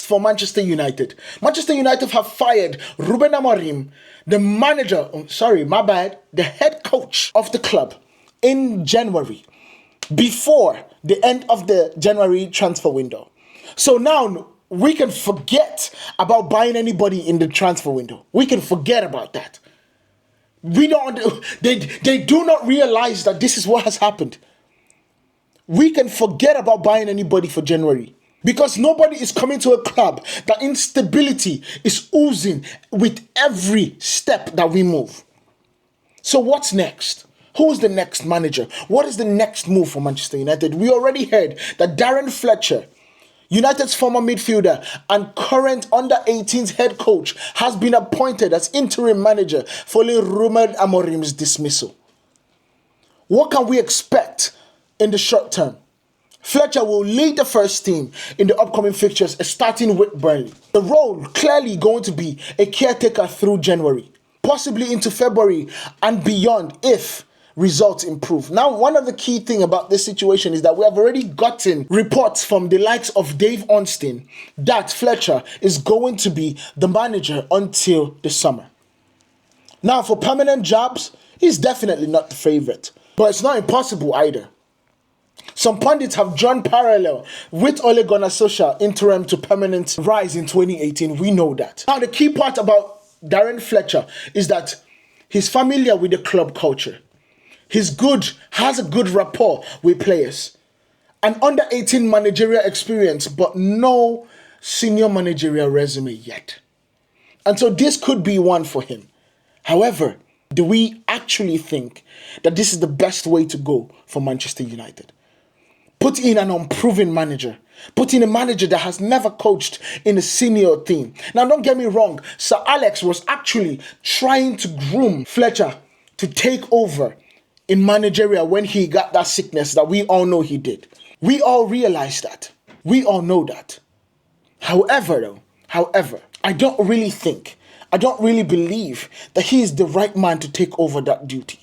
for Manchester United. Manchester United have fired Ruben Amorim, the head coach of the club in January, before the end of the January transfer window. So now we can forget about buying anybody in the transfer window. We can forget about that. They do not realize that this is what has happened. We can forget about buying anybody for January because nobody is coming to a club that instability is oozing with every step that we move. So what's next? Who is the next manager? What is the next move for Manchester United? We already heard that Darren Fletcher, United's former midfielder and current under-18s head coach, has been appointed as interim manager following Ruben Amorim's dismissal. What can we expect in the short term? Fletcher will lead the first team in the upcoming fixtures, starting with Burnley. The role clearly going to be a caretaker through January, possibly into February and beyond if results improve. Now, one of the key things about this situation is that we have already gotten reports from the likes of Dave Ornstein that Fletcher is going to be the manager until the summer. Now, for permanent jobs, he's definitely not the favorite, but it's not impossible either. Some pundits have drawn parallel with Ole Gunnar Solskjaer interim to permanent rise in 2018. We know that. Now, the key part about Darren Fletcher is that he's familiar with the club culture. Has a good rapport with players. An under-18 managerial experience, but no senior managerial resume yet. And so this could be one for him. However, do we actually think that this is the best way to go for Manchester United? Put in an unproven manager. Put in a manager that has never coached in a senior team. Now, don't get me wrong. Sir Alex was actually trying to groom Fletcher to take over in managerial when he got that sickness that we all know he did. We all realize that. We all know that. However, I don't really believe that he is the right man to take over that duty.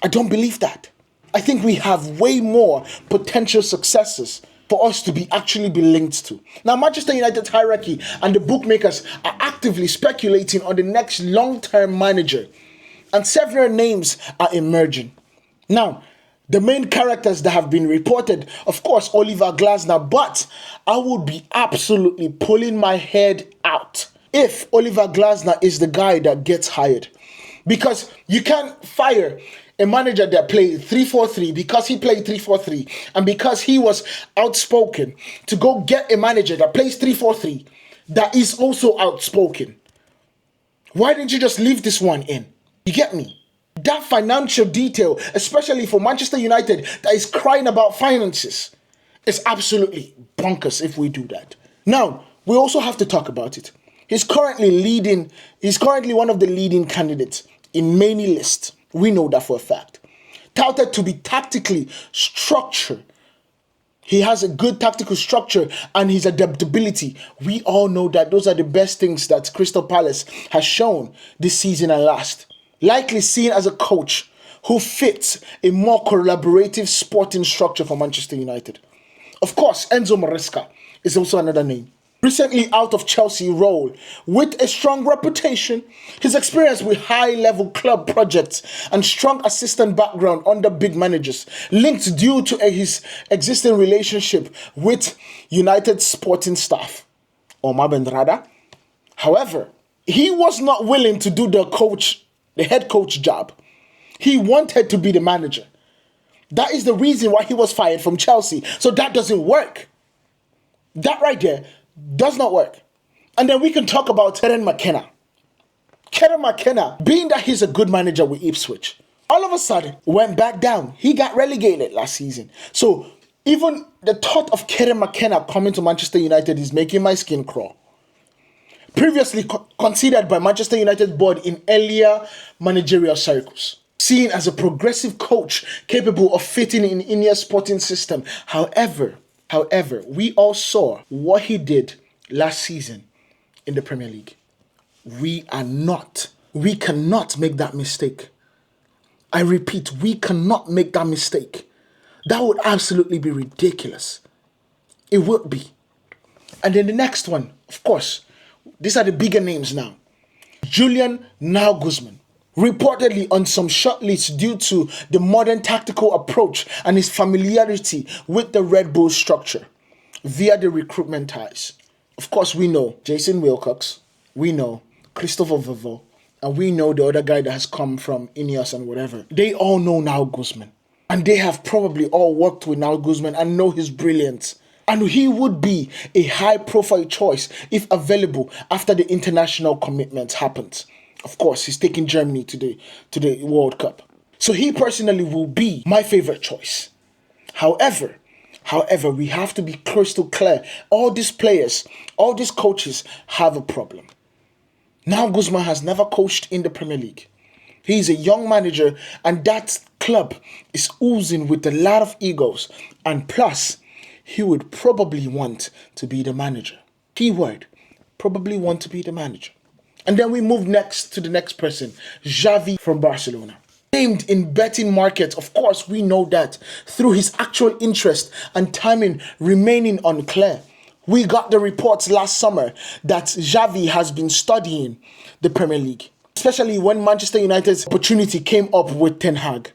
I don't believe that. I think we have way more potential successes for us to actually be linked to. Now, Manchester United's hierarchy and the bookmakers are actively speculating on the next long-term manager, and several names are emerging. Now, the main characters that have been reported, of course, Oliver Glasner, but I would be absolutely pulling my head out if Oliver Glasner is the guy that gets hired. Because you can't fire a manager that played 3-4-3 because he played 3-4-3 and because he was outspoken to go get a manager that plays 3-4-3 that is also outspoken. Why didn't you just leave this one in? You get me? That financial detail, especially for Manchester United that is crying about finances, is absolutely bonkers if we do that. Now, we also have to talk about it. He's currently one of the leading candidates in many lists. We know that for a fact. Touted to be tactically structured. He has a good tactical structure and his adaptability. We all know that those are the best things that Crystal Palace has shown this season and last. Likely seen as a coach who fits a more collaborative sporting structure for Manchester United. Of course, Enzo Maresca is also another name. Recently out of Chelsea role with a strong reputation, his experience with high-level club projects and strong assistant background under big managers linked due to his existing relationship with United sporting staff, Omar Benrada. However, he was not willing to do the head coach job. He wanted to be the manager. That is the reason why he was fired from Chelsea. So that doesn't work. That right there does not work. And then we can talk about Kieran McKenna. Kieran McKenna, being that he's a good manager with Ipswich, all of a sudden went back down. He got relegated last season. So even the thought of Kieran McKenna coming to Manchester United is making my skin crawl. Previously considered by Manchester United board in earlier managerial circles, seen as a progressive coach capable of fitting in INEOS sporting system. However, we all saw what he did last season in the Premier League. We cannot make that mistake. I repeat, we cannot make that mistake. That would absolutely be ridiculous. It would be. And then the next one, of course, these are the bigger names now. Julian Nagelsmann, reportedly on some shortlists due to the modern tactical approach and his familiarity with the Red Bull structure via the recruitment ties. Of course, we know Jason Wilcox, we know Christopher Vavo, and we know the other guy that has come from INEOS and whatever. They all know Nagelsmann. And they have probably all worked with Nagelsmann and know his brilliance. And he would be a high-profile choice if available after the international commitment happens. Of course, he's taking Germany to the World Cup. So he personally will be my favorite choice. However, we have to be crystal clear. All these players, all these coaches have a problem. Nagelsmann has never coached in the Premier League. He's a young manager, and that club is oozing with a lot of egos. And plus, he would probably want to be the manager. Keyword, probably want to be the manager. And then we move next to the next person, Xavi from Barcelona. Named in betting markets, of course, we know that through his actual interest and timing remaining unclear. We got the reports last summer that Xavi has been studying the Premier League, especially when Manchester United's opportunity came up with Ten Hag.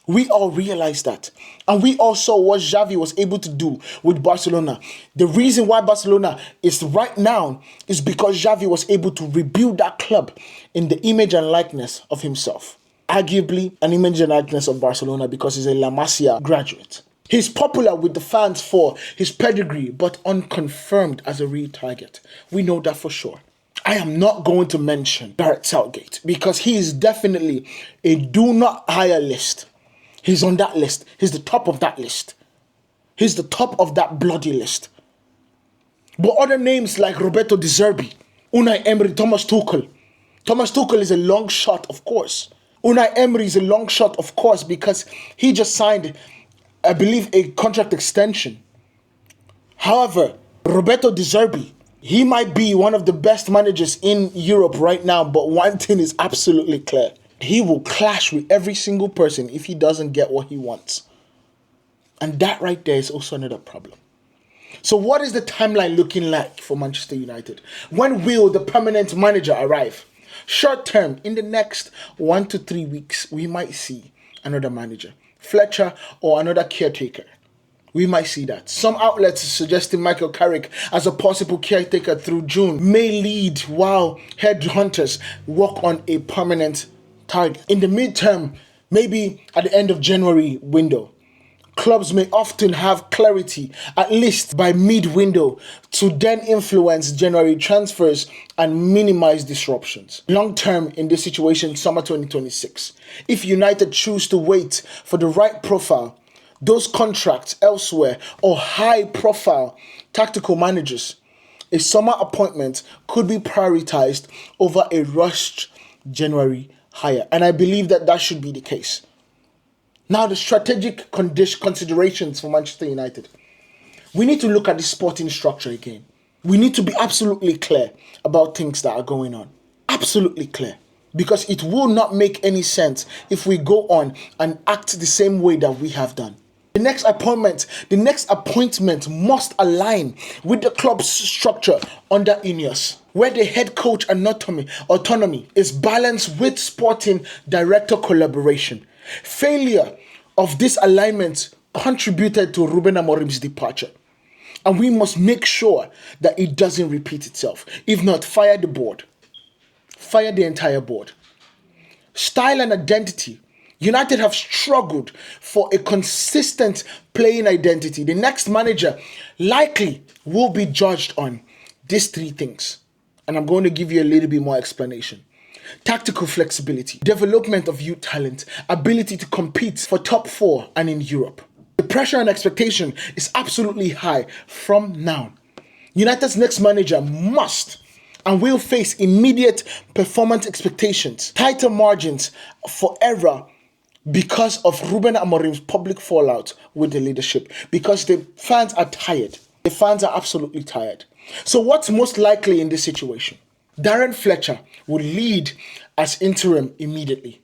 We all realized that. And we all saw what Xavi was able to do with Barcelona. The reason why Barcelona is right now is because Xavi was able to rebuild that club in the image and likeness of himself. Arguably an image and likeness of Barcelona because he's a La Masia graduate. He's popular with the fans for his pedigree, but unconfirmed as a real target. We know that for sure. I am not going to mention Gareth Southgate because he is definitely a do not hire list. He's on that list. He's the top of that list. He's the top of that bloody list. But other names like Roberto De Zerbi, Unai Emery, Thomas Tuchel. Thomas Tuchel is a long shot, of course. Unai Emery is a long shot, of course, because he just signed, I believe, a contract extension. However, Roberto De Zerbi, he might be one of the best managers in Europe right now, but one thing is absolutely clear. He will clash with every single person if he doesn't get what he wants. And that right there is also another problem. So what is the timeline looking like for Manchester United? When will the permanent manager arrive? Short term, in the next 1 to 3 weeks, we might see another manager, Fletcher or another caretaker. We might see that. Some outlets suggesting Michael Carrick as a possible caretaker through June may lead while headhunters work on a permanent target. In the midterm, maybe at the end of January window, clubs may often have clarity, at least by mid-window, to then influence January transfers and minimize disruptions. Long-term in this situation, summer 2026. If United choose to wait for the right profile, those contracts elsewhere or high-profile tactical managers, a summer appointment could be prioritized over a rushed January hire. And I believe that should be the case. Now, the strategic considerations for Manchester United. We need to look at the sporting structure again. We need to be absolutely clear about things that are going on. Absolutely clear. Because it will not make any sense if we go on and act the same way that we have done. The next appointment must align with the club's structure under INEOS, where the head coach autonomy is balanced with sporting director collaboration. Failure of this alignment contributed to Ruben Amorim's departure. And we must make sure that it doesn't repeat itself. If not, fire the board. Fire the entire board. Style and identity. United have struggled for a consistent playing identity. The next manager likely will be judged on these 3 things. And I'm going to give you a little bit more explanation. Tactical flexibility, development of youth talent, ability to compete for top 4 and in Europe. The pressure and expectation is absolutely high from now. United's next manager must and will face immediate performance expectations, tighter margins for error because of Ruben Amorim's public fallout with the leadership, because the fans are tired. The fans are absolutely tired. So what's most likely in this situation? Darren Fletcher will lead as interim immediately.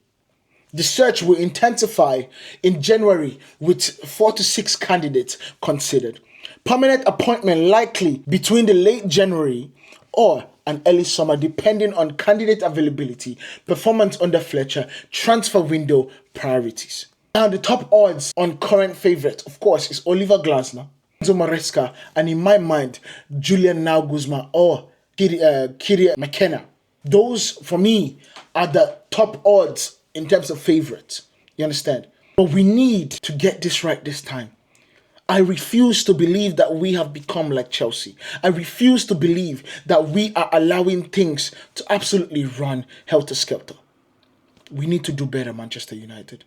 The search will intensify in January with 4 to 6 candidates considered. Permanent appointment likely between the late January or an early summer, depending on candidate availability, performance under Fletcher, transfer window priorities. Now, the top odds on current favourite, of course, is Oliver Glasner, Enzo Maresca, and in my mind, Julian Nagelsmann or Kiri McKenna. Those, for me, are the top odds in terms of favourites. You understand? But we need to get this right this time. I refuse to believe that we have become like Chelsea. I refuse to believe that we are allowing things to absolutely run helter-skelter. We need to do better, Manchester United.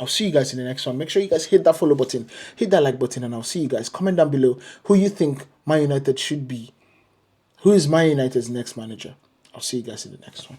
I'll see you guys in the next one. Make sure you guys hit that follow button, hit that like button, and I'll see you guys. Comment down below who you think Man United should be. Who is Man United's next manager? I'll see you guys in the next one.